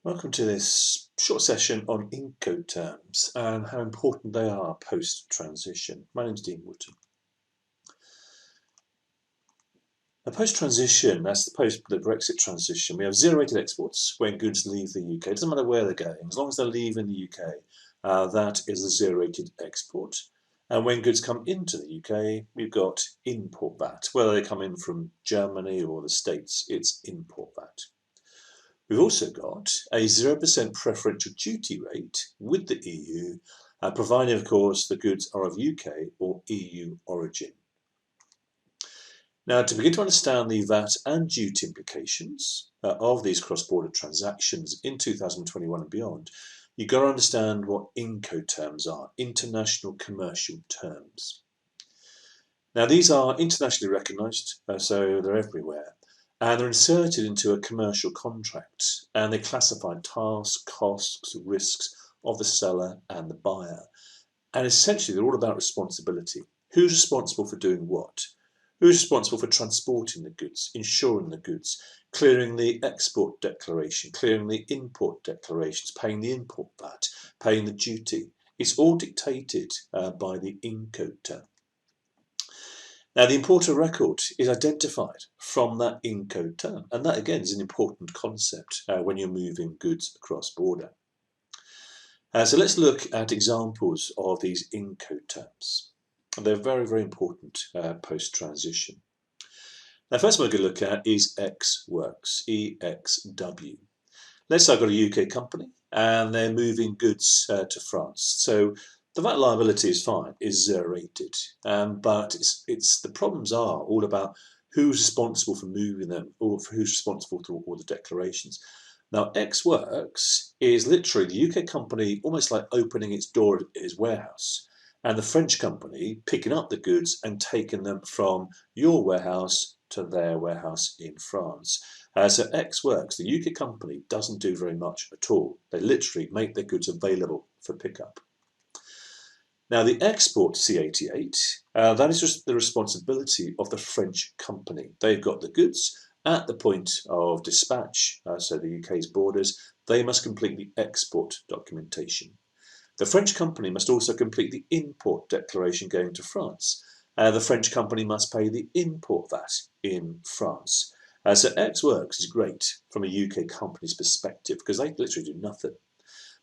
Welcome to this short session on Incoterms and how important they are post-transition. My name is Dean Wootton. Now, post-transition, that's the Brexit transition, we have zero-rated exports when goods leave the UK. It doesn't matter where they're going, as long as they're leaving the UK, that is a zero-rated export. And when goods come into the UK, we've got import VAT. Whether they come in from Germany or the States, it's import VAT. We've also got a 0% preferential duty rate with the EU, provided, of course, the goods are of UK or EU origin. Now, to begin to understand the VAT and duty implications of these cross-border transactions in 2021 and beyond, you've got to understand what Incoterms are, international commercial terms. Now, these are internationally recognised, so they're everywhere. And they're inserted into a commercial contract, and they classify tasks, costs, risks of the seller and the buyer. And essentially, they're all about responsibility. Who's responsible for doing what? Who's responsible for transporting the goods, insuring the goods, clearing the export declaration, clearing the import declarations, paying the import VAT, paying the duty? It's all dictated by the Incoterm. Now, the importer record is identified from that Incoterm, and that again is an important concept when you're moving goods across border. So let's look at examples of these Incoterms. They're very, very important post-transition. Now, first one we're going to look at is Ex Works, EXW. Let's say I've got a UK company and they're moving goods to France. So the VAT liability is fine, is zero-rated, but it's the problems are all about who's responsible for moving them or for who's responsible for all the declarations. Now, Ex Works is literally the UK company almost like opening its door at its warehouse, and the French company picking up the goods and taking them from your warehouse to their warehouse in France. So Ex Works, the UK company, doesn't do very much at all. They literally make their goods available for pickup. Now, the export C88, that is just the responsibility of the French company. They've got the goods at the point of dispatch, so the UK's borders. They must complete the export documentation. The French company must also complete the import declaration going to France. The French company must pay the import VAT in France. So Ex Works is great from a UK company's perspective because they literally do nothing.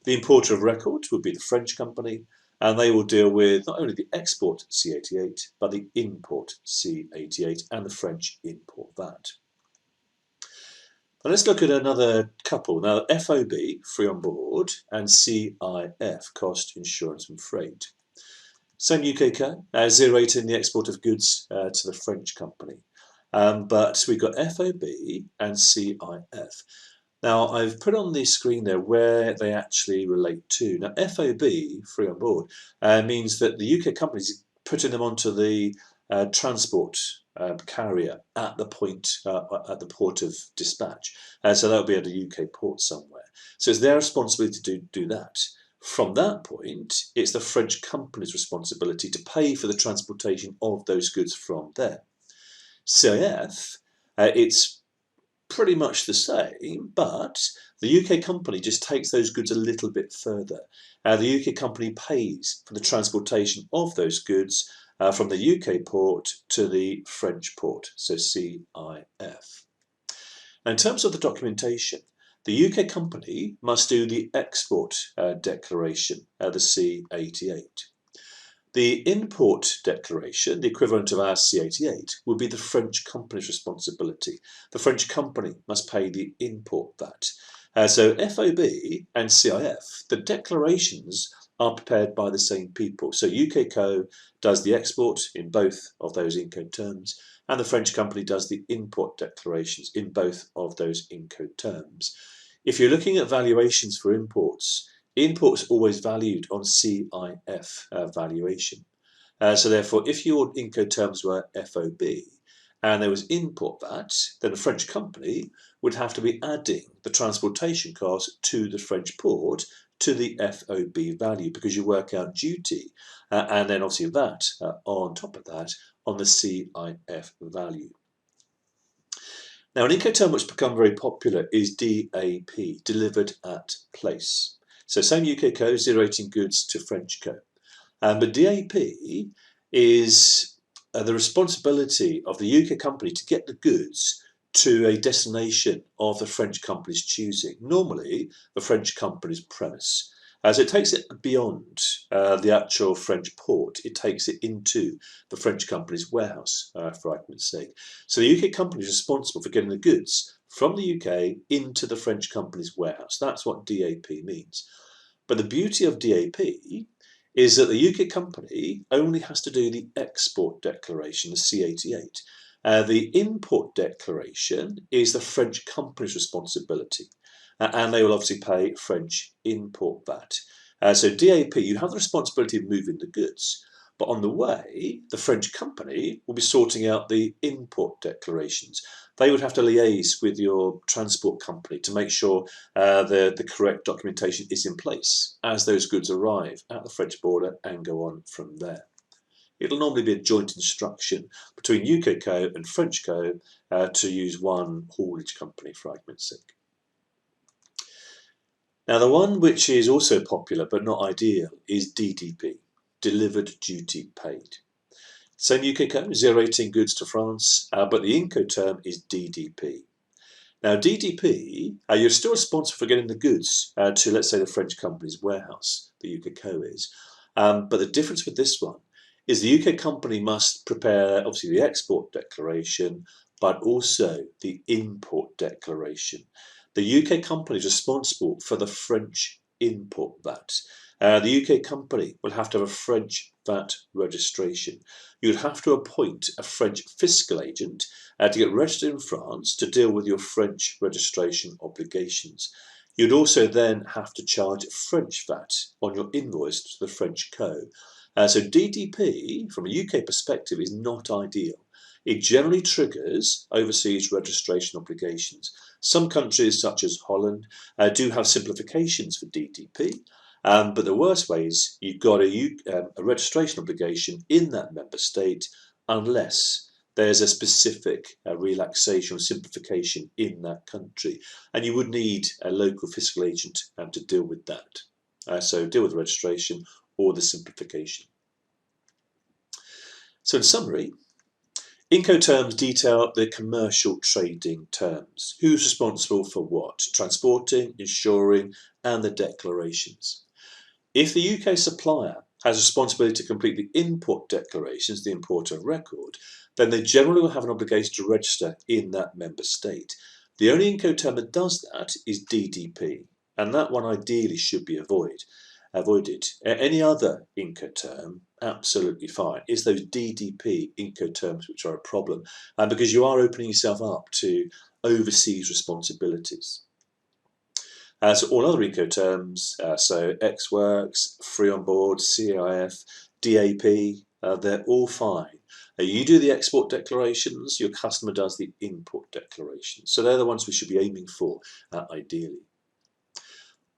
The importer of record would be the French company, and they will deal with not only the export C88, but the import C88 and the French import VAT. Now let's look at another couple. Now, FOB, free on board, and CIF, cost, insurance and freight. Same UK code, zero-rating the export of goods to the French company. But we've got FOB and CIF. Now, I've put on the screen there where they actually relate to. Now, FOB, free on board, means that the UK company is putting them onto the transport carrier at the point, at the port of dispatch. So that will be at a UK port somewhere. So it's their responsibility to do that. From that point, it's the French company's responsibility to pay for the transportation of those goods from there. CIF, it's pretty much the same, but the UK company just takes those goods a little bit further. The UK company pays for the transportation of those goods from the UK port to the French port, so CIF. Now, in terms of the documentation, the UK company must do the export declaration, the C88. The import declaration, the equivalent of our C88, would be the French company's responsibility. The French company must pay the import VAT. So FOB and CIF, the declarations are prepared by the same people. So UKCO does the export in both of those Incoterms, and the French company does the import declarations in both of those Incoterms. If you're looking at valuations for imports always valued on CIF valuation. So therefore, if your Incoterms were FOB and there was import VAT, then the French company would have to be adding the transportation cost to the French port to the FOB value because you work out duty and then obviously VAT on top of that on the CIF value. Now, an Incoterm which has become very popular is DAP, delivered at place. So same UK code, 018 goods to French code. But DAP is the responsibility of the UK company to get the goods to a destination of the French company's choosing, normally the French company's premise. As it takes it beyond the actual French port, it takes it into the French company's warehouse, for argument's sake. So the UK company is responsible for getting the goods from the UK into the French company's warehouse. That's what DAP means. But the beauty of DAP is that the UK company only has to do the export declaration, the C88. The import declaration is the French company's responsibility, and they will obviously pay French import VAT. So DAP, you have the responsibility of moving the goods, but on the way, the French company will be sorting out the import declarations. They would have to liaise with your transport company to make sure the correct documentation is in place as those goods arrive at the French border and go on from there. It'll normally be a joint instruction between UK Co and French Co to use one haulage company, for argument's sake. Now, the one which is also popular but not ideal is DDP, delivered duty paid. Same UK code, 018 goods to France, but the Incoterm is DDP. Now, DDP, you're still responsible for getting the goods to, let's say, the French company's warehouse, the UK co is. But the difference with this one is the UK company must prepare, obviously, the export declaration, but also the import declaration. The UK company is responsible for the French import VAT. The UK company will have to have a French VAT registration. You'd have to appoint a French fiscal agent to get registered in France to deal with your French registration obligations. You'd also then have to charge French VAT on your invoice to the French co. So DDP, from a UK perspective, is not ideal. It generally triggers overseas registration obligations. Some countries, such as Holland, do have simplifications for DDP, but the worst way is you've got a registration obligation in that member state unless there's a specific relaxation or simplification in that country. And you would need a local fiscal agent to deal with that. So deal with the registration or the simplification. So in summary, Incoterms detail the commercial trading terms. Who's responsible for what? Transporting, insuring, and the declarations. If the UK supplier has responsibility to complete the import declarations, the importer record, then they generally will have an obligation to register in that member state. The only Incoterm that does that is DDP, and that one ideally should be avoided. Any other Incoterm, absolutely fine. It's those DDP Incoterms which are a problem, because you are opening yourself up to overseas responsibilities. So all other Incoterms, so Ex-Works, Free on Board, CIF, DAP, they're all fine. You do the export declarations, your customer does the import declarations. So they're the ones we should be aiming for, ideally.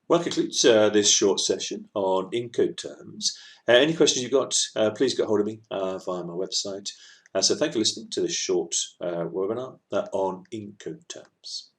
Well, that concludes this short session on Incoterms. Any questions you've got, please get hold of me via my website. So thank you for listening to this short webinar on Incoterms.